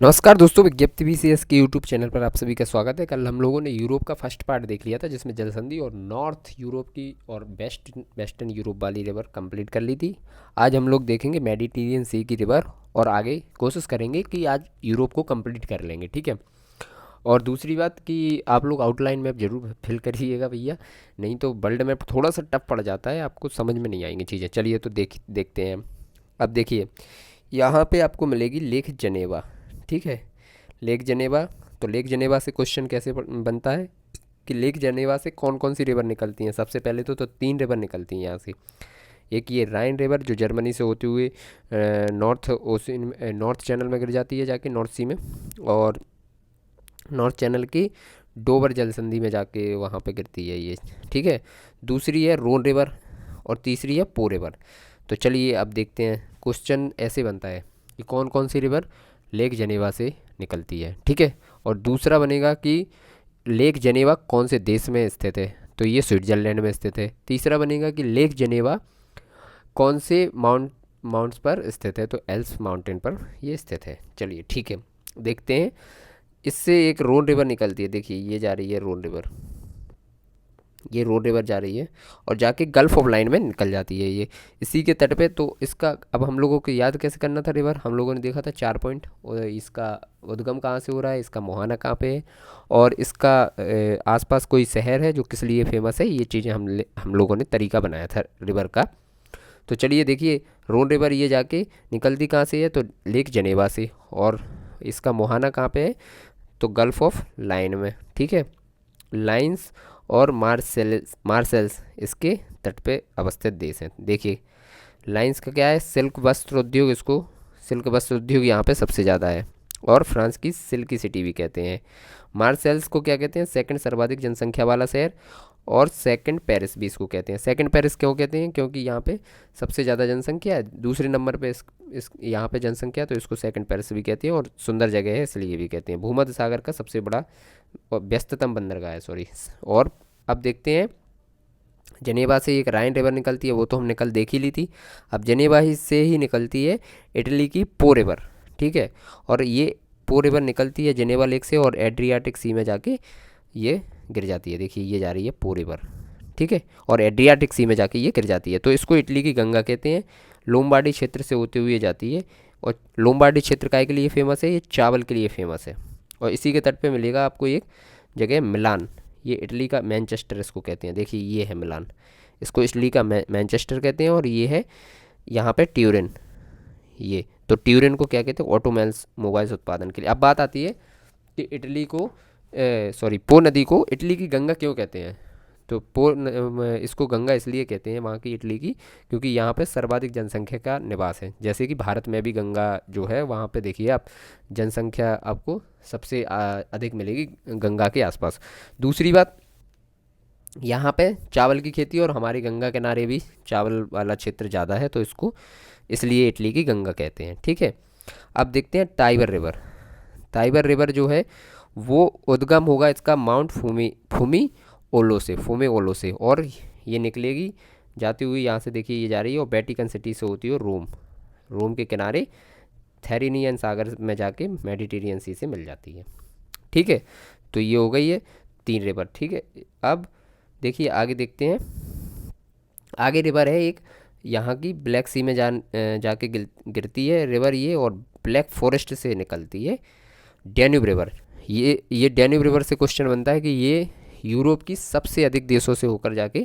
नमस्कार दोस्तों, विज्ञप्ति बीसीएस के यूट्यूब चैनल पर आप सभी का स्वागत है। कल हम लोगों ने यूरोप का फर्स्ट पार्ट देख लिया था, जिसमें जलसंधि और नॉर्थ यूरोप की और वेस्टर्न यूरोप वाली रिवर कंप्लीट कर ली थी। आज हम लोग देखेंगे मेडिटेरियन सी की रिवर, और आगे कोशिश करेंगे कि आज यूरोप को कंप्लीट कर लेंगे, ठीक है। और दूसरी बात कि आप लोग आउटलाइन मैप जरूर फिल करिएगा भैया, नहीं तो वर्ल्ड मैप थोड़ा सा टफ पड़ जाता है, आपको समझ में नहीं आएंगी चीज़ें। चलिए तो देखते हैं। अब देखिए, यहाँ पे आपको मिलेगी लेक जनेवा, ठीक है। लेक जनेवा, तो लेक जनेवा से क्वेश्चन कैसे बनता है कि लेक जनेवा से कौन कौन सी रिवर निकलती हैं। सबसे पहले तो तीन रिवर निकलती हैं यहाँ से। एक ये राइन रिवर जो जर्मनी से होते हुए नॉर्थ चैनल में गिर जाती है जाके नॉर्थ सी में, और नॉर्थ चैनल की डोवर जल संधि में जाके वहाँ पे गिरती है ये, ठीक है। दूसरी है रोन रिवर, और तीसरी है पो रिवर। तो चलिए अब देखते हैं। क्वेश्चन ऐसे बनता है कि कौन कौन सी रिवर लेक जनेवा से निकलती है, ठीक है। और दूसरा बनेगा कि लेक जनेवा कौन से देश में स्थित है, तो ये स्विट्जरलैंड में स्थित है। तीसरा बनेगा कि लेक जनेवा कौन से माउंट्स पर स्थित है, तो एल्स माउंटेन पर ये स्थित है। चलिए ठीक है, देखते हैं। इससे एक रोन रिवर निकलती है, देखिए ये जा रही है रोन रिवर, ये रोन रिवर जा रही है और जाके गल्फ ऑफ लाइन में निकल जाती है ये इसी के तट पे। तो इसका अब हम लोगों को याद कैसे करना था रिवर, हम लोगों ने देखा था 4 पॉइंट, और इसका उद्गम कहाँ से हो रहा है, इसका मुहाना कहाँ पे है, और इसका आसपास कोई शहर है जो किस लिए फेमस है। ये चीज़ें हम लोगों ने तरीका बनाया था रिवर का। तो चलिए देखिए, रोन रिवर ये जाके निकलती कहाँ से है, तो लेक जनेवा से, और इसका मुहाना कहाँ पे है, तो गल्फ ऑफ लाइन में, ठीक है। लाइंस और मार्सेल्स इसके तट पे अवस्थित देश हैं। देखिए लाइंस का क्या है, सिल्क वस्त्र उद्योग, इसको सिल्क वस्त्र उद्योग यहाँ पे सबसे ज़्यादा है, और फ्रांस की सिल्की सिटी भी कहते हैं। मार्सेल्स को क्या कहते हैं, सेकंड सर्वाधिक जनसंख्या वाला शहर, और सेकंड पेरिस भी इसको कहते हैं। सेकंड पेरिस क्यों कहते हैं, क्योंकि यहाँ पे सबसे ज़्यादा जनसंख्या है, दूसरे नंबर पे इस यहाँ पे जनसंख्या, तो इसको सेकंड पेरिस भी कहते हैं, और सुंदर जगह है इसलिए भी कहते हैं। भूमध्य सागर का सबसे बड़ा और व्यस्ततम बंदरगाह है, सॉरी। और अब देखते हैं, जनेवा से एक राइन रिवर निकलती है, वो तो हमने कल देख ही ली थी। अब जनेवा ही से ही निकलती है इटली की पो रिवर, ठीक है। और ये पो रिवर निकलती है जनेवा लेक से, और एड्रियाटिक सी में जाके ये गिर जाती है। देखिए ये जा रही है पो रिवर, ठीक है, और एड्रियाटिक सी में जाके ये गिर जाती है। तो इसको इटली की गंगा कहते हैं। लोम्बार्डी क्षेत्र से होते हुए जाती है, और लोम्बार्डी क्षेत्र काय के लिए फेमस है, ये चावल के लिए फेमस है। और इसी के तट पे मिलेगा आपको एक जगह मिलान, ये इटली का मैनचेस्टर इसको कहते हैं। देखिए ये है मिलान, इसको इटली का मैनचेस्टर कहते हैं। और ये है यहाँ पे ट्यूरिन, ये तो ट्यूरिन को क्या कहते हैं, ऑटोमोबाइल्स मोबाइल्स उत्पादन के लिए। अब बात आती है कि इटली को सॉरी पो नदी को इटली की गंगा क्यों कहते हैं। तो इसको गंगा इसलिए कहते हैं वहाँ की इटली की, क्योंकि यहाँ पे सर्वाधिक जनसंख्या का निवास है। जैसे कि भारत में भी गंगा जो है वहाँ पे देखिए आप, जनसंख्या आपको सबसे अधिक मिलेगी गंगा के आसपास। दूसरी बात, यहाँ पे चावल की खेती, और हमारी गंगा किनारे भी चावल वाला क्षेत्र ज़्यादा है, तो इसको इसलिए इटली की गंगा कहते हैं, ठीक है। अब देखते हैं टाइबर रिवर। टाइबर रिवर जो है वो उद्गम होगा इसका माउंट फूमी ओलो से, फूमे ओलो से, और ये निकलेगी जाती हुई यहाँ से, देखिए ये जा रही है, और वेटिकन सिटी से होती है रोम, रोम के किनारे थेरिनियन सागर में जाके मेडिटेरियन सी से मिल जाती है, ठीक है। तो ये हो गई है तीन रिवर, ठीक है। अब देखिए आगे देखते हैं। आगे रिवर है एक यहाँ की ब्लैक सी में जाके गिरती है रिवर ये, और ब्लैक फॉरेस्ट से निकलती है डैन्यूब रिवर। ये डैन्यूब रिवर से क्वेश्चन बनता है कि ये यूरोप की सबसे अधिक देशों से होकर जाके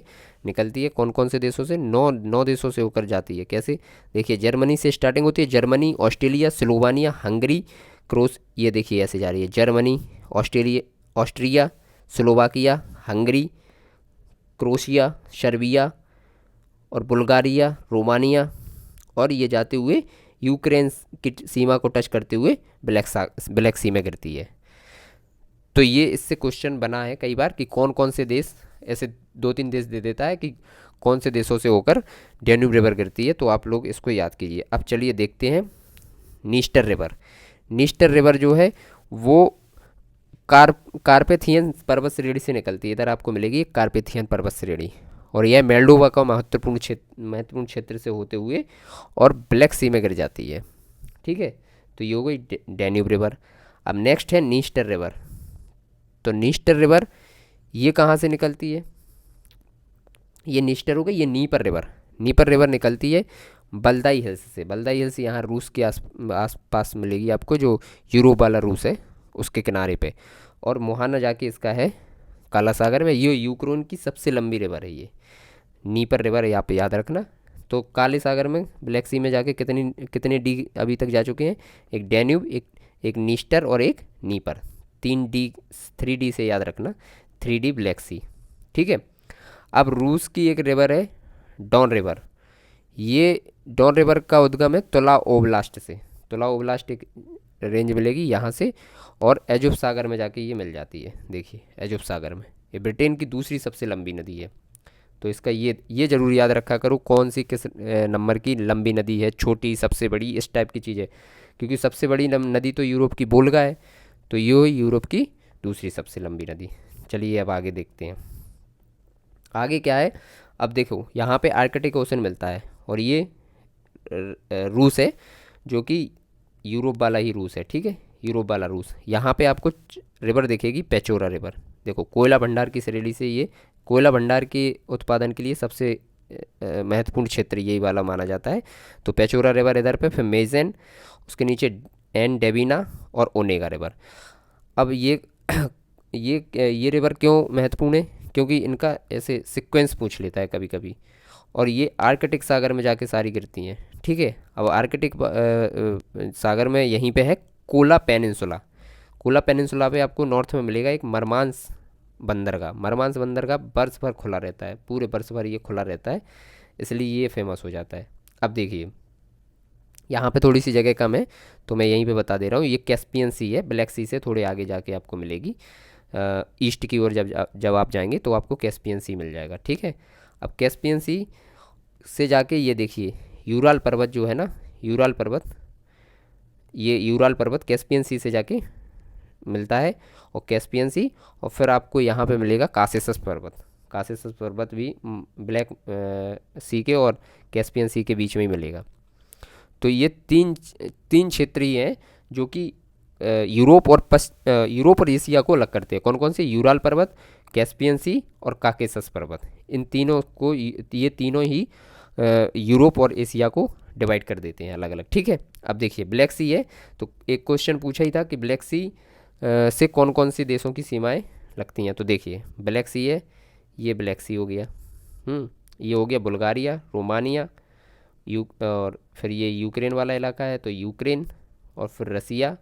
निकलती है। कौन कौन से देशों से, नौ देशों से होकर जाती है। कैसे, देखिए जर्मनी से स्टार्टिंग होती है, Germany, Australia, Slovenia, Hungary, cross, ये देखिए ऐसे जा रही है, Germany, Austria, Slovakia, Hungary, crochet, Serbia, और बुल्गारिया, रोमानिया, और ये जाते हुए यूक्रेन की सीमा को टच करते हुए ब्लैक सी में गिरती है। तो ये इससे क्वेश्चन बना है कई बार कि कौन कौन से देश, ऐसे दो तीन देश दे देता है कि कौन से देशों से होकर डैन्यूब रिवर गिरती है, तो आप लोग इसको याद कीजिए। अब चलिए देखते हैं नीस्टर रिवर। नीस्टर रिवर जो है वो कार्पेथियन पर्वत श्रेणी से निकलती है। इधर आपको मिलेगी कार्पेथियन पर्वत श्रेणी, और यह मेल्डोवा का महत्वपूर्ण क्षेत्र से होते हुए और ब्लैक सी में गिर जाती है, ठीक है। तो ये हो गई डैन्यूब रिवर। अब नेक्स्ट है नीस्टर रिवर। तो नीस्टर रिवर ये कहाँ से निकलती है, ये नीस्टर हो गई, ये नीपर रिवर। नीपर रिवर निकलती है बल्दाई हिल्स से। बल्दाई हिल्स यहाँ रूस के आस पास मिलेगी आपको, जो यूरोप वाला रूस है उसके किनारे पे। और मोहाना जाके इसका है काला सागर में। ये यूक्रेन की सबसे लंबी रिवर है ये नीपर रिवर, यहाँ पे याद रखना। तो काले सागर में, ब्लैक सी में जाके कितनी कितने डी अभी तक जा चुके हैं, एक डैन्यूब, एक नीस्टर और एक नीपर। 3 डी, 3 डी से याद रखना, 3 डी ब्लैक सी। ठीक है। अब रूस की एक रिवर है डॉन रिवर। ये डॉन रिवर का उद्गम है तुला ओब्लास्ट से। तुला ओब्लास्ट एक रेंज मिलेगी यहाँ से, और एजोव सागर में जाके ये मिल जाती है। देखिए एजोव सागर में, ये ब्रिटेन की दूसरी सबसे लंबी नदी है। तो इसका ये ज़रूर याद रखा करो कौन सी किस नंबर की लंबी नदी है, छोटी, सबसे बड़ी, इस टाइप की चीज़ है। क्योंकि सबसे बड़ी नदी तो यूरोप की वोल्गा है, तो ये यूरोप की दूसरी सबसे लंबी नदी। चलिए अब आगे देखते हैं आगे क्या है। अब देखो यहाँ पे आर्कटिक ओशन मिलता है, और ये रूस है, जो कि यूरोप वाला ही रूस है। ठीक है, यूरोप वाला रूस। यहाँ पे आपको रिवर दिखेगी पेचोरा रिवर। देखो कोयला भंडार की श्रेणी से ये कोयला भंडार के उत्पादन के लिए सबसे महत्वपूर्ण क्षेत्र यही वाला माना जाता है। तो पेचोरा रिवर इधर पे, फिर मेजन, उसके नीचे एन डेविना और ओनेगा रिवर। अब ये रिवर क्यों महत्वपूर्ण है, क्योंकि इनका ऐसे सीक्वेंस पूछ लेता है कभी कभी, और ये आर्कटिक सागर में जाके सारी गिरती हैं। ठीक है। अब आर्कटिक सागर में यहीं पे है कोला पेनिनसुला। कोला पेनिनसुला पे आपको नॉर्थ में मिलेगा एक मरमांस बंदरगाह। मरमांस बंदरगाह बर्फ़ पर खुला रहता है, पूरे बर्फ़ पर ये खुला रहता है, इसलिए ये फेमस हो जाता है। अब देखिए यहाँ पे थोड़ी सी जगह कम है, तो मैं यहीं पे बता दे रहा हूँ। ये कैस्पियन सी है, ब्लैक सी से थोड़े आगे जाके आपको मिलेगी। ईस्ट की ओर जब आप जाएंगे तो आपको कैस्पियन सी मिल जाएगा। ठीक है। अब कैस्पियन सी से जाके ये देखिए यूराल पर्वत जो है ना, यूराल पर्वत, ये यूराल पर्वत कैस्पियन सी से जाके मिलता है, और कैस्पियन सी, और फिर आपको यहाँ पे मिलेगा कासेसस पर्वत। कासेसस पर्वत भी ब्लैक सी के और कैस्पियन सी के बीच में ही मिलेगा। तो ये तीन तीन क्षेत्र ही हैं जो कि यूरोप और एशिया को अलग करते हैं। कौन कौन से? यूराल पर्वत, कैस्पियन सी और काकेसस पर्वत। इन तीनों को, ये तीनों ही यूरोप और एशिया को डिवाइड कर देते हैं अलग अलग। ठीक है। अब देखिए ब्लैक सी है, तो एक क्वेश्चन पूछा ही था कि ब्लैक सी से कौन कौन से देशों की सीमाएं लगती हैं। तो देखिए ब्लैक सी है, ये ब्लैक सी हो गया, ये हो गया बुल्गारिया, रोमानिया, और फिर ये यूक्रेन वाला इलाका है तो यूक्रेन, और फिर रसिया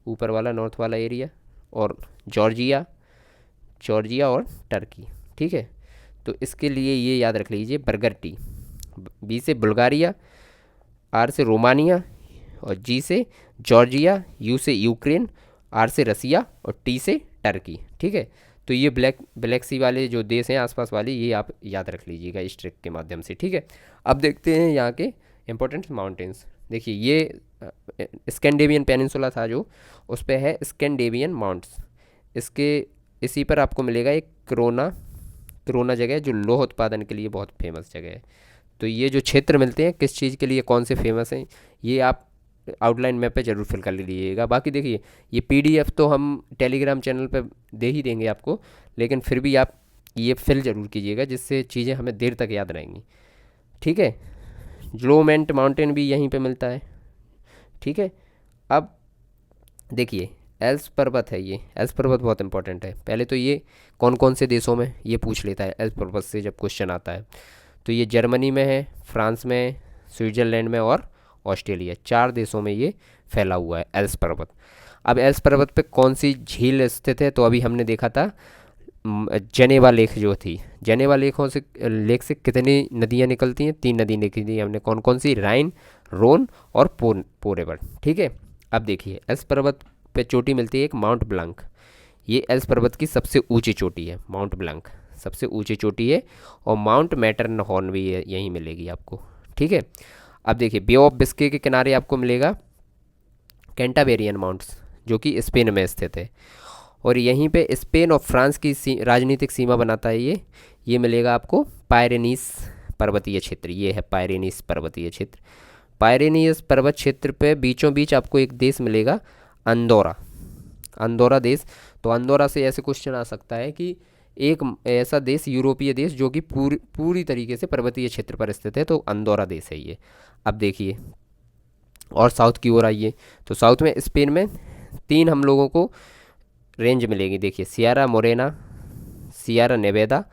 ऊपर वाला नॉर्थ वाला एरिया, और जॉर्जिया, और टर्की। ठीक है। तो इसके लिए ये याद रख लीजिए बर्गर टी। बी से बुल्गारिया, आर से रोमानिया, और जी से जॉर्जिया, यू से यूक्रेन, आर से रसिया, और टी से टर्की। ठीक है। तो ये ब्लैक सी वाले जो देश हैं आसपास वाले, ये आप याद रख लीजिएगा इस ट्रिक के माध्यम से। ठीक है। अब देखते हैं यहाँ के इम्पोर्टेंट माउंटेन्स। देखिए ये स्कैंडेवियन पेनिनसुला था जो, उस पर है स्कैंडेवियन माउंट्स। इसी पर आपको मिलेगा एक क्रोना जगह, जो लोह उत्पादन के लिए बहुत फेमस जगह है। तो ये जो क्षेत्र मिलते हैं किस चीज़ के लिए, कौन से फेमस हैं, ये आप आउटलाइन मैप पे ज़रूर फिल कर लीजिएगा। बाकी देखिए ये पीडीएफ तो हम टेलीग्राम चैनल पे दे ही देंगे आपको, लेकिन फिर भी आप ये फिल ज़रूर कीजिएगा, जिससे चीज़ें हमें देर तक याद रहेंगी। ठीक है। ग्लोमेंट माउंटेन भी यहीं पे मिलता है। ठीक है। अब देखिए एल्स पर्वत है, ये एल्स पर्वत बहुत इंपॉर्टेंट है। पहले तो ये कौन कौन से देशों में, ये पूछ लेता है एल्स पर्वत से जब क्वेश्चन आता है। तो ये जर्मनी में है, फ्रांस में, स्विट्ज़रलैंड में और ऑस्ट्रेलिया, 4 देशों में ये फैला हुआ है एल्स पर्वत। अब एल्स पर्वत पे कौन सी झील स्थित है, तो अभी हमने देखा था जनेवा लेक जो थी। जनेवा लेक से कितनी नदियाँ निकलती हैं? 3 नदी निकलती हैं हमने। कौन कौन सी? राइन, रोन और पो रिवर। ठीक है। अब देखिए एल्स पर्वत पे चोटी मिलती है एक माउंट ब्लांक। ये एल्स पर्वत की सबसे ऊंची चोटी है, माउंट ब्लांक सबसे ऊंची चोटी है, और माउंट मैटरहॉर्न भी यहीं मिलेगी आपको। ठीक है। अब देखिए बे ऑफ बिस्के के किनारे आपको मिलेगा कैंटाबेरियन माउंट्स, जो कि स्पेन में स्थित है, और यहीं पे स्पेन और फ्रांस की राजनीतिक सीमा बनाता है ये मिलेगा आपको पायरेनीस पर्वतीय क्षेत्र। ये है पायरेनीस पर्वतीय क्षेत्र। पायरेनियस पर्वत क्षेत्र पे बीचों बीच आपको एक देश मिलेगा, अंदोरा। अंदोरा देश, तो अंदोरा से ऐसे क्वेश्चन आ सकता है कि एक ऐसा देश, यूरोपीय देश जो कि पूरी पूरी तरीके से पर्वतीय क्षेत्र पर स्थित है, तो अंदोरा देश है ये। अब देखिए और साउथ की ओर आइए, तो साउथ में स्पेन में तीन हम लोगों को रेंज मिलेगी। देखिए सियारा मोरेना, सियारा नेवेदा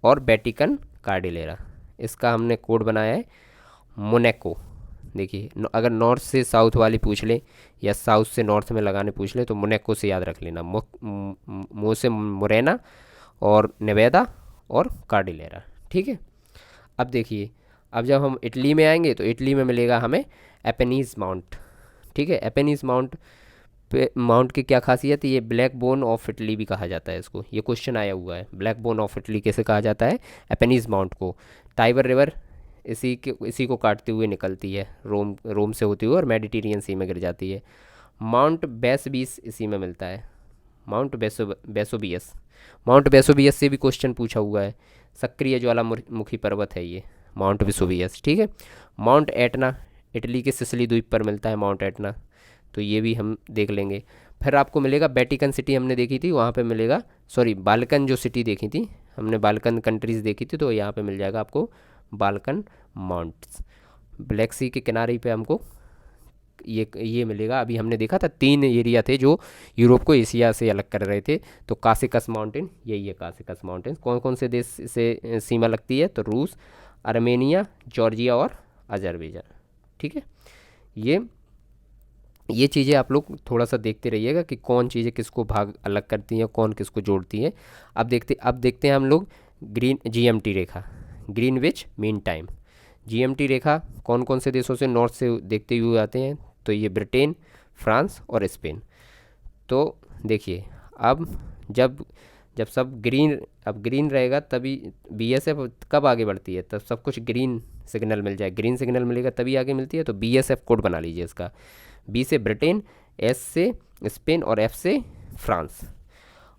और वेटिकन कार्डिलेरा। इसका हमने कोड बनाया है मोनेको। देखिए अगर नॉर्थ से साउथ वाली पूछ ले या साउथ से नॉर्थ में लगाने पूछ ले तो मोनेको से याद रख लेना, मो से मोरेना और नेवेदा और कार्डिलेरा, ठीक है। अब देखिए, अब जब हम इटली में आएंगे तो इटली में मिलेगा हमें एपेनीज माउंट, ठीक है। एपेनीज माउंट पे, माउंट की क्या खासियत है, ये ब्लैक बोन ऑफ इटली भी कहा जाता है इसको, ये क्वेश्चन आया हुआ है, ब्लैक बोन ऑफ इटली कैसे कहा जाता है एपेनीज माउंट को। टाइबर रिवर इसी को काटते हुए निकलती है, रोम से होती हुई और मेडिटेरियन सी में गिर जाती है। माउंट बेसबीस इसी में मिलता है, माउंट बेसोबियस। माउंट बेसोबियस से भी क्वेश्चन पूछा हुआ है, सक्रिय ज्वालामुखी पर्वत है ये माउंट वेसुवियस, ठीक है। माउंट एटना इटली के सिसिली द्वीप पर मिलता है माउंट एटना, तो ये भी हम देख लेंगे। फिर आपको मिलेगा वेटिकन सिटी, हमने देखी थी वहाँ पे मिलेगा, सॉरी बाल्कन जो सिटी देखी थी हमने, बाल्कन कंट्रीज़ देखी थी, तो यहाँ पे मिल जाएगा आपको बाल्कन माउंट्स। ब्लैक सी के किनारे पे हमको ये मिलेगा। अभी हमने देखा था तीन एरिया थे जो यूरोप को एशिया से अलग कर रहे थे, तो कासिकस माउंटेन, यही है कासिकस माउंटेन। कौन कौन से देश से सीमा लगती है, तो रूस, आर्मेनिया, जॉर्जिया और अजरबैजान, ठीक है। ये चीज़ें आप लोग थोड़ा सा देखते रहिएगा कि कौन चीज़ें किसको भाग अलग करती हैं, कौन किसको जोड़ती हैं। अब देखते हैं हम लोग ग्रीन जीएमटी रेखा, ग्रीनविच मीन टाइम। जीएमटी रेखा कौन कौन से देशों से नॉर्थ से देखते हुए आते हैं, तो ये ब्रिटेन, फ्रांस और स्पेन। तो देखिए अब जब जब सब ग्रीन रहेगा तभी बीएसएफ कब आगे बढ़ती है, तब सब कुछ ग्रीन सिग्नल मिल जाए, ग्रीन सिग्नल मिलेगा तभी आगे मिलती है। तो बीएसएफ कोड बना लीजिए इसका, बी से ब्रिटेन, एस से स्पेन और एफ से फ्रांस।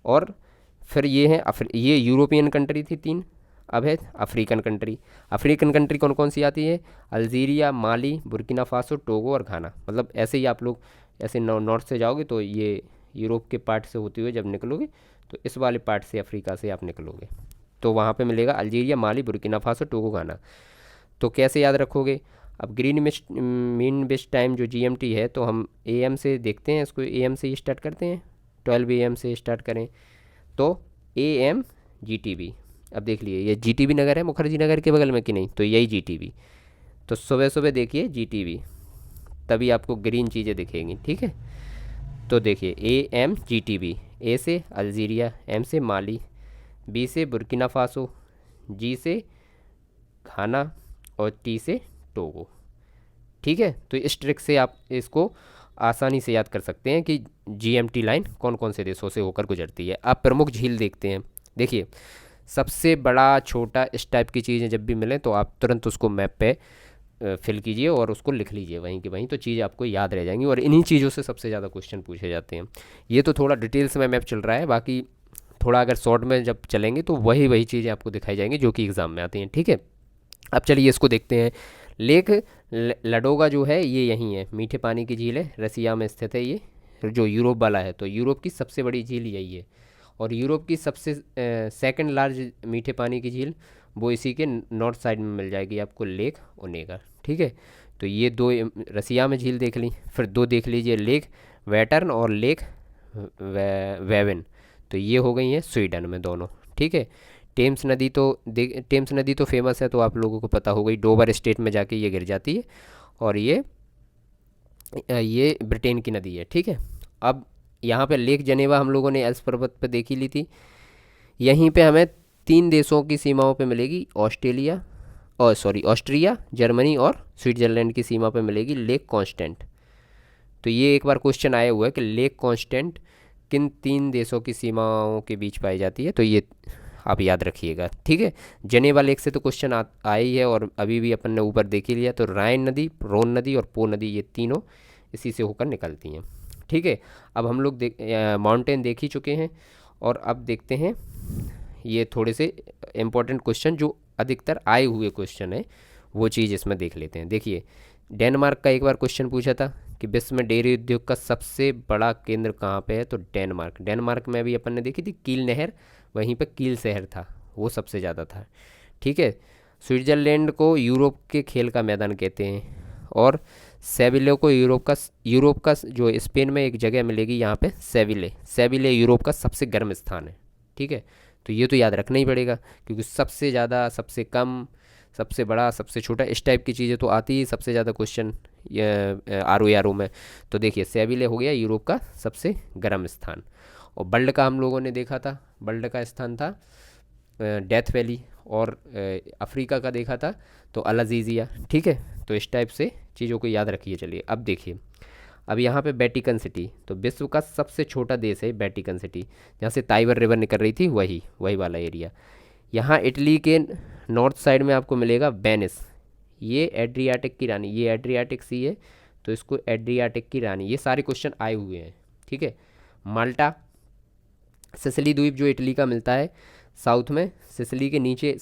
और फिर ये है ये यूरोपियन कंट्री थी तीन, अब है अफ्रीकन कंट्री। अफ्रीकन कंट्री कौन कौन सी आती है, अल्जीरिया, माली, बुर्किना फासो, टोगो और घाना। मतलब ऐसे ही आप लोग ऐसे नॉर्थ से जाओगे तो ये यूरोप के पार्ट से होते हुए जब निकलोगे तो इस वाले पार्ट से अफ्रीका से आप निकलोगे तो वहाँ पे मिलेगा अल्जीरिया, माली, बुर्किना फासो, टोगो, घाना। तो कैसे याद रखोगे, अब ग्रीन मीन बेस्ट टाइम जो जीएमटी है, तो हम एएम से देखते हैं, इसको एएम से ही स्टार्ट करते हैं, 12 एएम से स्टार्ट करें तो एएम जीटीबी। अब देख लिए ये जीटीबी नगर है मुखर्जी नगर के बगल में कि नहीं, तो यही जीटीबी। तो सुबह सुबह देखिए जीटीबी, तभी आपको ग्रीन चीज़ें दिखेंगी, ठीक है। तो देखिए एएम जीटीबी, ए से अल्जीरिया, एम से माली, बी से बुर्किना फासो, जी से घाना और टी से टोगो, ठीक है। तो इस ट्रिक से आप इसको आसानी से याद कर सकते हैं कि जीएमटी लाइन कौन कौन से देशों से होकर गुजरती है। आप प्रमुख झील देखते हैं, देखिए सबसे बड़ा छोटा इस टाइप की चीज़ें जब भी मिलें तो आप तुरंत उसको मैप पे फिल कीजिए और उसको लिख लीजिए वहीं की वहीं, तो चीज़ें आपको याद रह जाएंगी और इन्हीं चीज़ों से सबसे ज़्यादा क्वेश्चन पूछे जाते हैं। ये तो थोड़ा डिटेल्स में मैप चल रहा है, बाकी थोड़ा अगर शॉर्ट में जब चलेंगे तो वही वही चीज़ें आपको दिखाई जाएंगी जो कि एग्ज़ाम में आती हैं, ठीक है। अब चलिए इसको देखते हैं। लेक लडोगा जो है ये यहीं है, मीठे पानी की झील है, रसिया में स्थित है ये, जो यूरोप वाला है, तो यूरोप की सबसे बड़ी झील यही है। और यूरोप की सबसे सेकंड लार्ज मीठे पानी की झील वो इसी के नॉर्थ साइड में मिल जाएगी आपको, लेक ओनेगा, ठीक है। तो ये दो रसिया में झील देख ली, फिर दो देख लीजिए लेक वेटर्न और लेक वेवन, तो ये हो गई हैं स्वीडन में दोनों, ठीक है। टेम्स नदी तो टेम्स नदी तो फेमस है, तो आप लोगों को पता हो गई, डोवर स्टेट में जाके ये गिर जाती है और ये ब्रिटेन की नदी है, ठीक है। अब यहाँ पे लेक जनेवा हम लोगों ने एल्स पर्वत पे देखी ली थी। यहीं पे हमें तीन देशों की सीमाओं पे मिलेगी, ऑस्ट्रिया, जर्मनी और स्विट्ज़रलैंड की सीमा पे मिलेगी लेक कॉन्स्टेंट। तो ये एक बार क्वेश्चन आया हुआ है कि लेक कॉन्स्टेंट किन तीन देशों की सीमाओं के बीच पाई जाती है, तो ये आप याद रखिएगा, ठीक है। जनेवा लेक से तो क्वेश्चन आया ही है और अभी भी अपन ने ऊपर देख ही लिया, तो राइन नदी, रोन नदी और पो नदी, ये तीनों इसी से होकर निकलती हैं, ठीक है। अब हम लोग माउंटेन देख ही चुके हैं और अब देखते हैं ये थोड़े से इम्पोर्टेंट क्वेश्चन जो अधिकतर आए हुए क्वेश्चन है, वो चीज़ इसमें देख लेते हैं। देखिए डेनमार्क का एक बार क्वेश्चन पूछा था कि विश्व में डेयरी उद्योग का सबसे बड़ा केंद्र कहाँ पे है, तो डेनमार्क। डेनमार्क में अभी अपन ने देखी थी कील नहर, वहीं पे कील शहर था, वो सबसे ज़्यादा था। ठीक है। स्विट्जरलैंड को यूरोप के खेल का मैदान कहते हैं। और सेविले को यूरोप का जो स्पेन में एक जगह मिलेगी यहाँ पे, सेविले। सेविले यूरोप का सबसे गर्म स्थान है। ठीक है। तो ये तो याद रखना ही पड़ेगा, क्योंकि सबसे ज़्यादा, सबसे कम, सबसे बड़ा, सबसे छोटा, इस टाइप की चीज़ें तो आती ही सबसे ज़्यादा क्वेश्चन आर ओ में। तो देखिए सेविले हो गया यूरोप का सबसे गर्म स्थान। और वर्ल्ड का हम लोगों ने देखा था, वर्ल्ड का स्थान था डेथ वैली। और अफ्रीका का देखा था तो अलाजीजिया। ठीक है। तो इस टाइप से चीज़ों को याद रखिए। चलिए अब देखिए, अब यहाँ पे वेटिकन सिटी, तो विश्व का सबसे छोटा देश है वेटिकन सिटी, जहाँ से टाइबर रिवर निकल रही थी, वही वही वाला एरिया। यहाँ इटली के नॉर्थ साइड में आपको मिलेगा वेनिस। ये एड्रियाटिक की रानी, ये एड्रियाटिक सी है, तो इसको एड्रियाटिक की रानी, ये सारे क्वेश्चन आए हुए हैं। ठीक है। माल्टा, सिसिली द्वीप जो इटली का मिलता है साउथ में, सिसिली के नीचे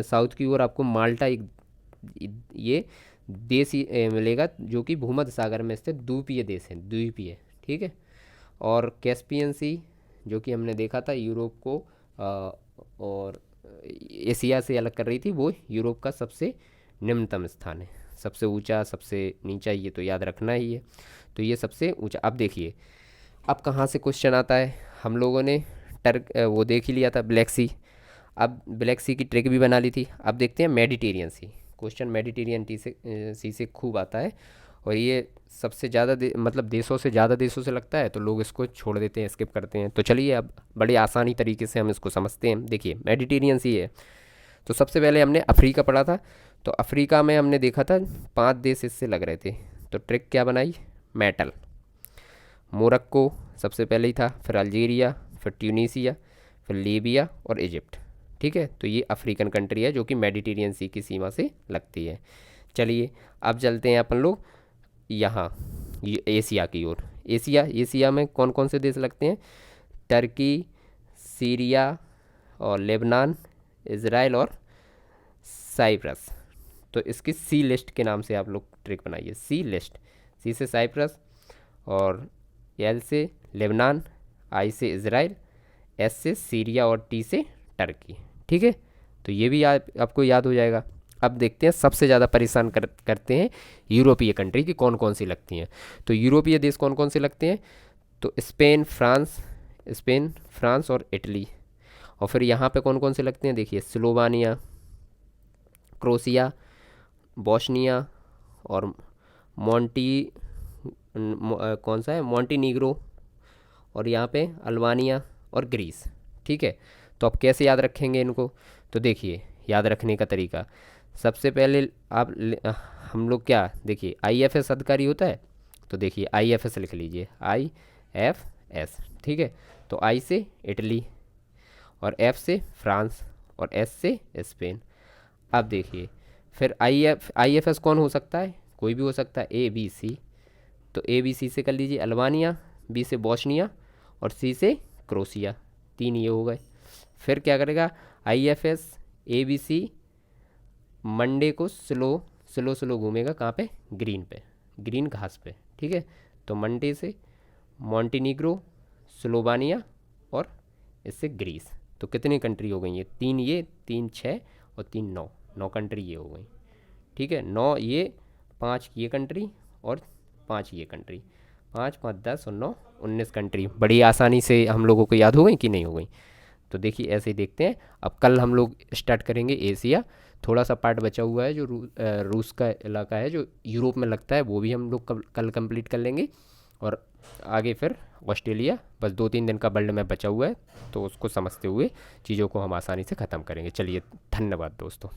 साउथ की ओर आपको माल्टा एक ये देश ही मिलेगा, जो कि भूमध्य सागर में स्थित द्वीपीय देश है, द्वीपीय। ठीक है। और कैस्पियन सी, जो कि हमने देखा था यूरोप को और एशिया से अलग कर रही थी, वो यूरोप का सबसे निम्नतम स्थान है। सबसे ऊंचा, सबसे नीचा, ये तो याद रखना ही है। तो ये सबसे ऊंचा। अब देखिए, अब कहाँ से क्वेश्चन आता है, हम लोगों ने वो देख ही लिया था ब्लैक सी। अब ब्लैक सी की ट्रिक भी बना ली थी। अब देखते हैं मेडिटेरियन सी। क्वेश्चन मेडिटेरियन सी से खूब आता है, और ये सबसे ज़्यादा मतलब देशों से, ज़्यादा देशों से लगता है, तो लोग इसको छोड़ देते हैं, स्किप करते हैं। तो चलिए अब बड़ी आसानी तरीके से हम इसको समझते हैं। देखिए मेडिटेरियन सी है, तो सबसे पहले हमने अफ्रीका पढ़ा था। तो अफ्रीका में हमने देखा था 5 देश इससे लग रहे थे। तो ट्रिक क्या बनाई, मेटल। मोरक्को सबसे पहले ही था, फिर अल्जीरिया, फिर ट्यूनीसिया, फिर लीबिया और इजिप्ट। ठीक है। तो ये अफ्रीकन कंट्री है जो कि मेडिटेरियन सी की सीमा से लगती है। चलिए अब चलते हैं अपन लोग यहाँ एशिया की ओर। एशिया में कौन कौन से देश लगते हैं, टर्की, सीरिया और लेबनान, इज़राइल और साइप्रस। तो इसकी सी लिस्ट के नाम से आप लोग ट्रिक बनाइए, सी लिस्ट। सी से साइप्रस, और एल से लेबनान, आई से इज़राइल, एस से सीरिया और टी से टर्की। ठीक है। तो ये भी आपको याद हो जाएगा। अब देखते हैं सबसे ज़्यादा परेशान करते हैं यूरोपीय कंट्री की कौन कौन सी लगती हैं। तो यूरोपीय देश कौन कौन से लगते हैं, तो स्पेन, फ्रांस और इटली। और फिर यहाँ पे कौन कौन से लगते हैं, देखिए स्लोवानिया, क्रोशिया, बोस्निया और कौन सा है, मॉन्टीनीग्रो, और यहाँ पे अल्बानिया और ग्रीस। ठीक है। तो अब कैसे याद रखेंगे इनको, तो देखिए याद रखने का तरीका, सबसे पहले हम लोग क्या, देखिए IFS अधिकारी होता है, तो देखिए IFS लिख लीजिए, IFS। ठीक है। तो I से इटली, और F से फ्रांस, और S से स्पेन। अब देखिए फिर IFS कौन हो सकता है, कोई भी हो सकता है, ABC। तो ABC से कर लीजिए अल्बानिया, B से बोस्निया और C से क्रोशिया। 3 ये हो गए। फिर क्या करेगा, IFS ABC मंडे को स्लो घूमेगा, कहाँ पे, ग्रीन पे, ग्रीन घास पे। ठीक है। तो मंडे से मॉन्टीनीग्रो, स्लोवानिया और इससे ग्रीस। तो कितनी कंट्री हो गई, ये 3, ये 3 6 और 3 9, 9 कंट्री ये हो गई। ठीक है। 9 ये, 5 ये कंट्री और 5 ये कंट्री, 5 5 10 और 9 19 कंट्री। बड़ी आसानी से हम लोगों को याद हो गई कि नहीं हो गई। तो देखिए ऐसे ही देखते हैं। अब कल हम लोग स्टार्ट करेंगे एशिया। थोड़ा सा पार्ट बचा हुआ है जो रूस का इलाका है जो यूरोप में लगता है, वो भी हम लोग कल कंप्लीट कर लेंगे। और आगे फिर ऑस्ट्रेलिया, बस 2-3 दिन का वर्ल्ड मैप बचा हुआ है, तो उसको समझते हुए चीज़ों को हम आसानी से ख़त्म करेंगे। चलिए धन्यवाद दोस्तों।